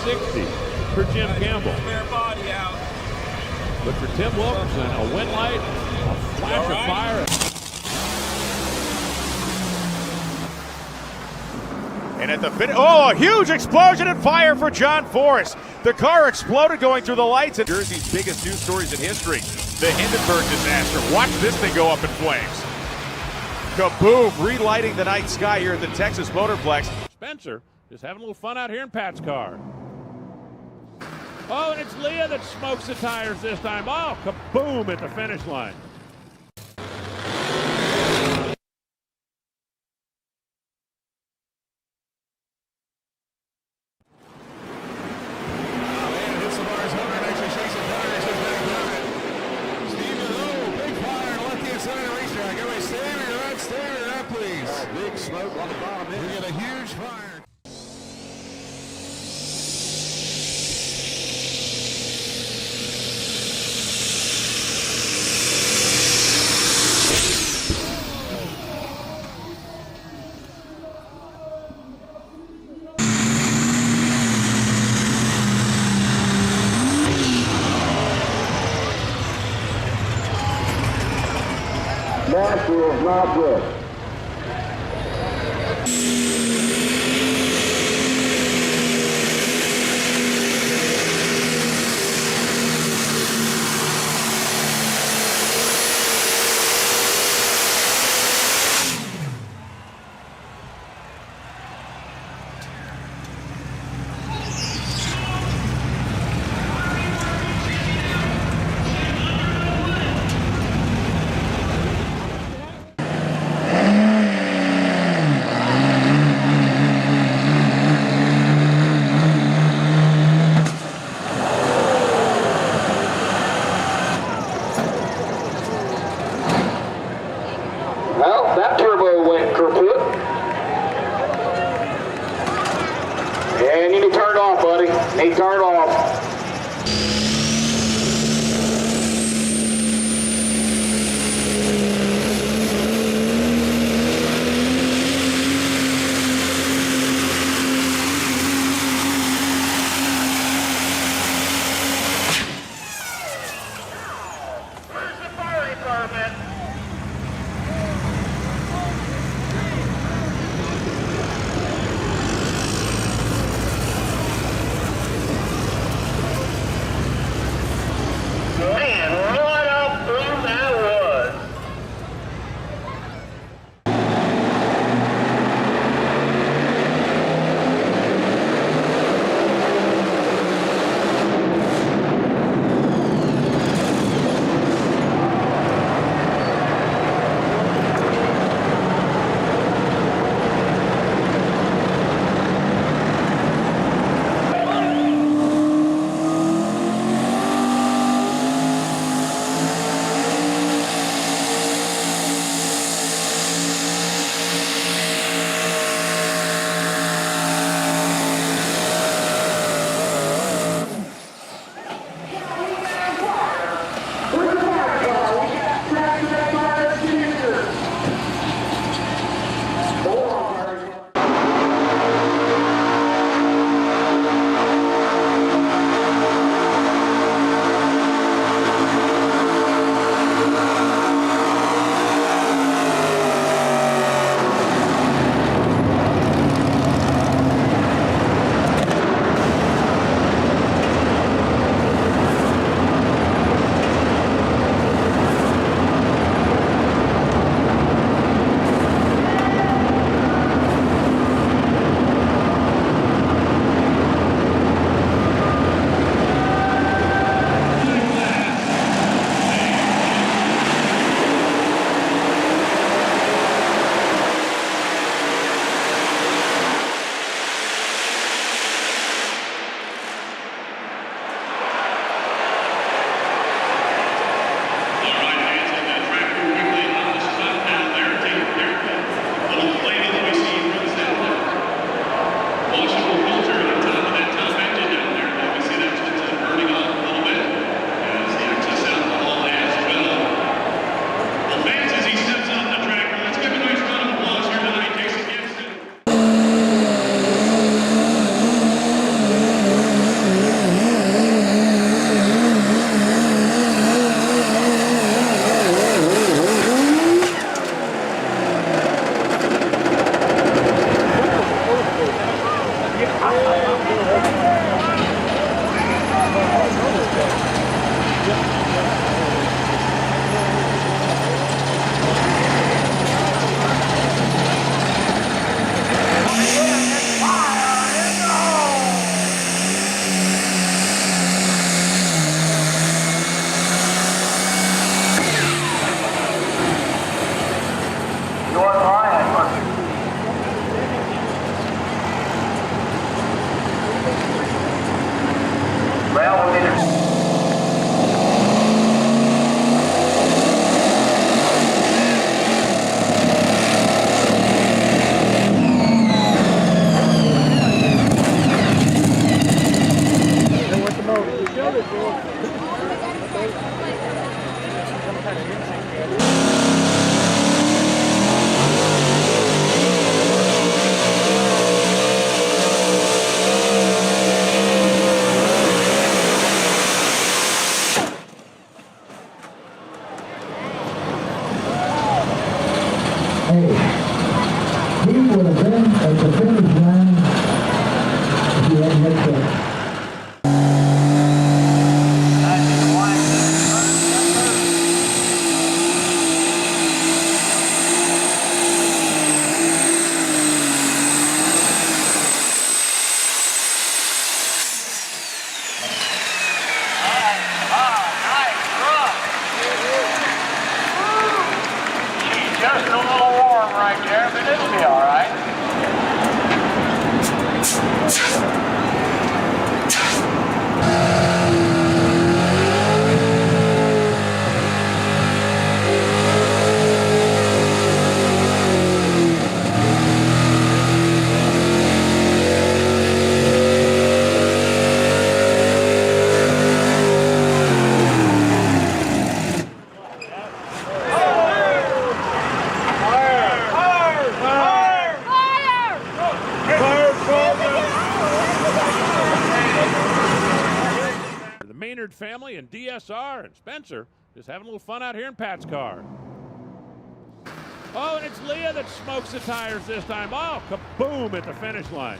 60 for Jim Campbell. But for Tim Wilkerson, a wind light, a flash of fire. And at the finish, a huge explosion and fire for John Forrest. The car exploded going through the lights. And Jersey's biggest news stories in history, the Hindenburg disaster. Watch this thing go up in flames. Kaboom, relighting the night sky here at the Texas Motorplex. Spencer just having a little fun out here in Pat's car. Oh, and it's Leah that smokes the tires this time. Oh, kaboom at the finish line. Big smoke on the bottom end. We get a huge fire. Nashville is not good. Well, that turbo went kaput. And you need to turn it off, buddy. You need to turn it off. Where's the fire department? North line. Well, we'll need He would have been at the finish line if he hadn't missed it. just a little warm right there, but it'll be all right. The Maynard family and DSR and Spencer just having a little fun out here in Pat's car. Oh, and it's Leah that smokes the tires this time. Oh, kaboom at the finish line.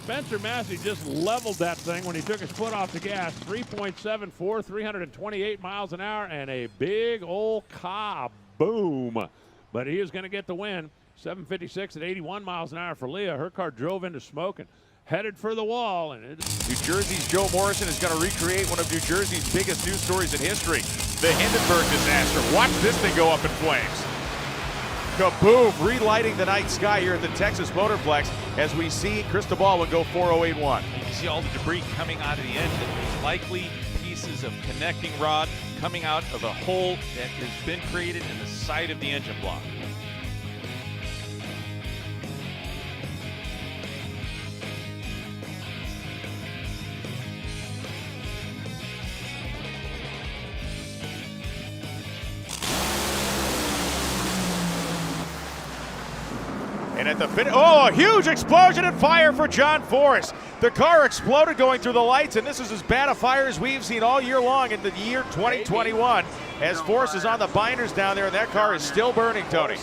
Spencer Massey just leveled that thing when he took his foot off the gas. 3.74, 328 miles an hour, and a big old kaboom. But he is going to get the win. 756 at 81 miles an hour for Leah. Her car drove into smoke and headed for the wall. And New Jersey's Joe Morrison is going to recreate one of New Jersey's biggest news stories in history, the Hindenburg disaster. Watch this thing go up in flames. Kaboom, relighting the night sky here at the Texas Motorplex as we see Cristobal would go 408.1. You see all the debris coming out of the engine. It's likely pieces of connecting rod coming out of a hole that has been created in the side of the engine block. And at the finish, oh, a huge explosion and fire for John Force. The car exploded going through the lights, and this is as bad a fire as we've seen all year long in the year 2021. As Force is on the binders down there, and that car is still burning, Tony.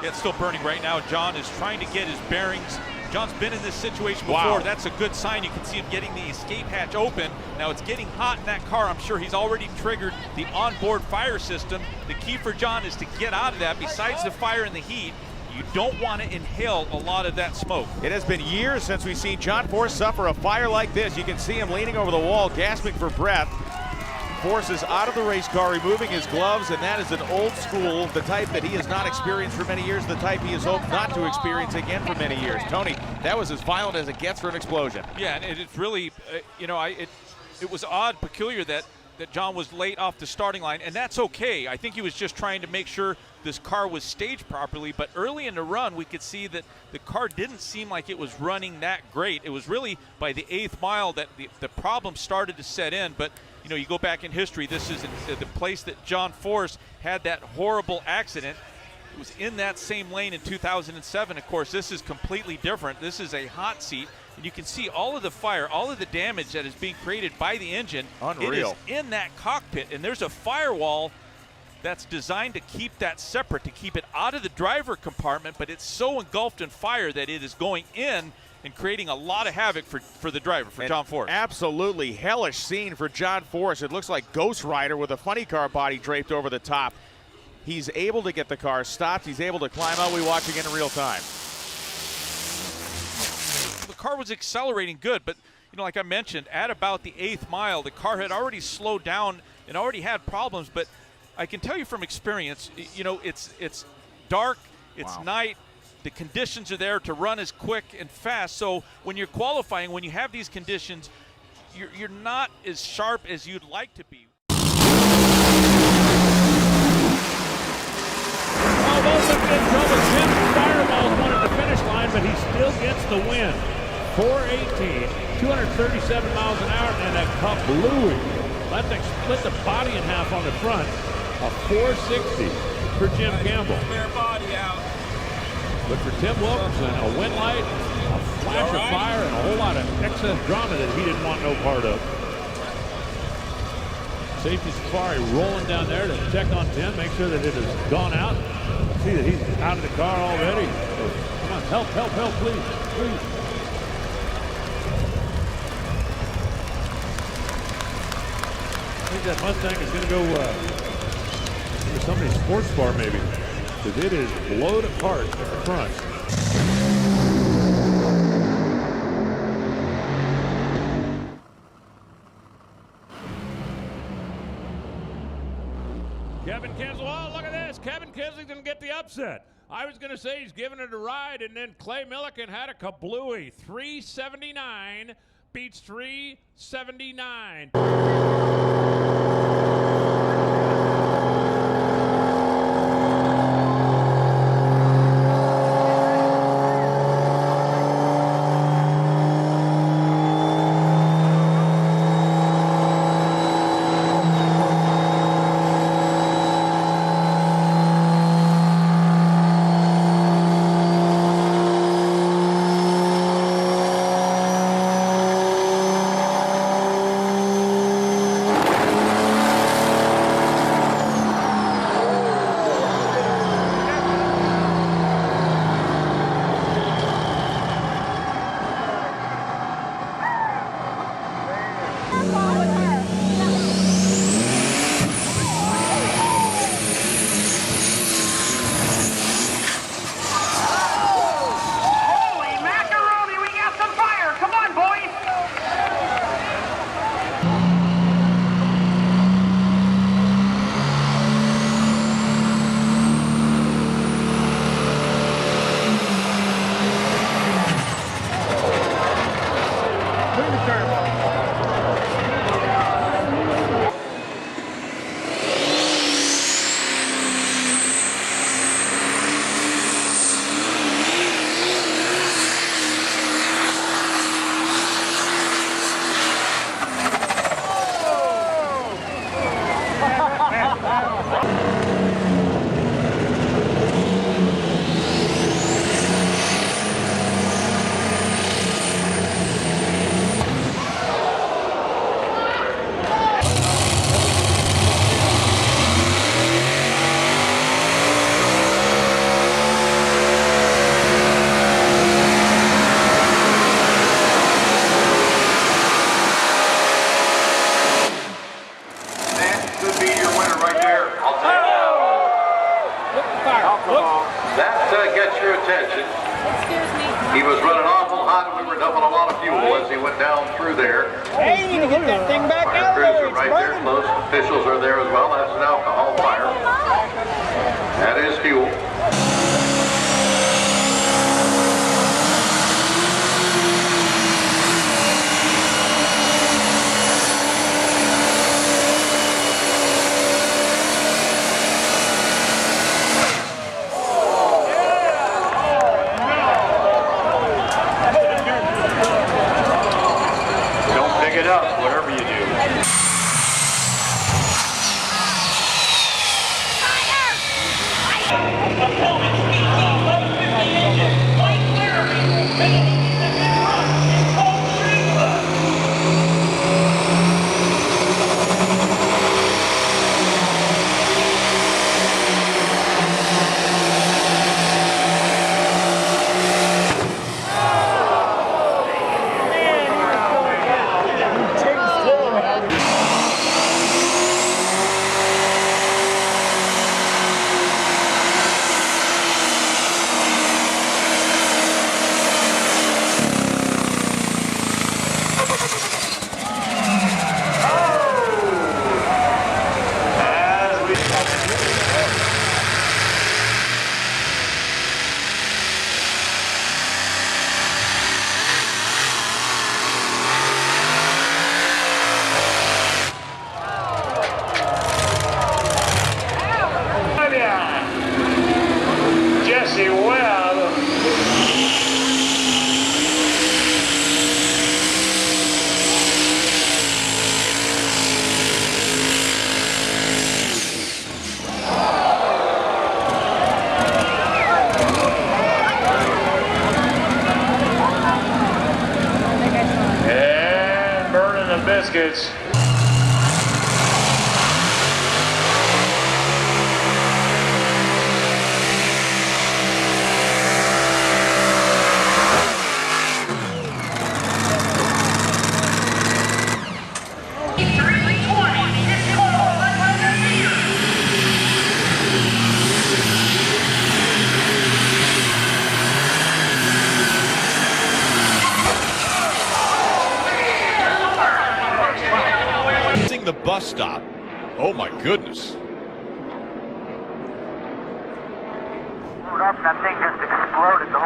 It's still burning right now. John is trying to get his bearings. John's been in this situation before. Wow. That's a good sign. You can see him getting the escape hatch open. Now it's getting hot in that car. I'm sure he's already triggered the onboard fire system. The key for John is to get out of that. Besides the fire and the heat, you don't want to inhale a lot of that smoke. It has been years since we've seen John Force suffer a fire like this. You can see him leaning over the wall, gasping for breath. Force is out of the race car, removing his gloves, and that is an old school, the type that he has not experienced for many years, the type he has hoped not to experience again for many years. Tony, that was as violent as it gets for an explosion. Yeah, and it's really, it was odd, peculiar that John was late off the starting line, and that's okay. I think he was just trying to make sure this car was staged properly, but early in the run, we could see that the car didn't seem like it was running that great. It was really by the 8th mile that the problem started to set in, but you know, you go back in history, this is the place that John Force had that horrible accident. It was in that same lane in 2007. Of course, this is completely different. This is a hot seat, and you can see all of the fire, all of the damage that is being created by the engine. Unreal. It is in that cockpit, and there's a firewall that's designed to keep that separate, to keep it out of the driver compartment, but it's so engulfed in fire that it is going in and creating a lot of havoc for the driver, for John Force. Absolutely hellish scene for John Force. It looks like Ghost Rider with a funny car body draped over the top. He's able to get the car stopped. He's able to climb out. We watch again in real time. The car was accelerating good, but you know, like I mentioned, at about the 8th mile, the car had already slowed down and already had problems. But I can tell you from experience, you know, it's dark. It's night. The conditions are there to run as quick and fast. So when you're qualifying, when you have these conditions, you're not as sharp as you'd like to be. Almost in trouble. Jim Fireballs wanted the finish line, but he still gets the win. 4:18, 237 miles an hour, and a kablooey. That thing split the body in half on the front. A 460 for Jim Campbell. But for Tim Wilkerson, a wind light, a flash of fire, and a whole lot of excess drama that he didn't want no part of. Safety Safari rolling down there to check on Tim, make sure that it has gone out. See that he's out of the car already. Come on, help, please, please. I think that Mustang is going to go into somebody's sports bar maybe, because it is blowed apart at the front. Kevin Kinsler, oh, look at this. Kevin Kinsler's going to get the upset. I was going to say he's giving it a ride, and then Clay Millican had a kablooey. 379 beats 379. Gets your attention. Excuse me. He was running awful hot and we were dumping a lot of fuel as he went down through there. Hey, you need to get that thing back out Fire there. crews are right there close. Officials are there as well. That's an alcohol fire. That is fuel. It up, whatever you do. Fire! biscuits. The bus stop. Oh my goodness. That thing just exploded. The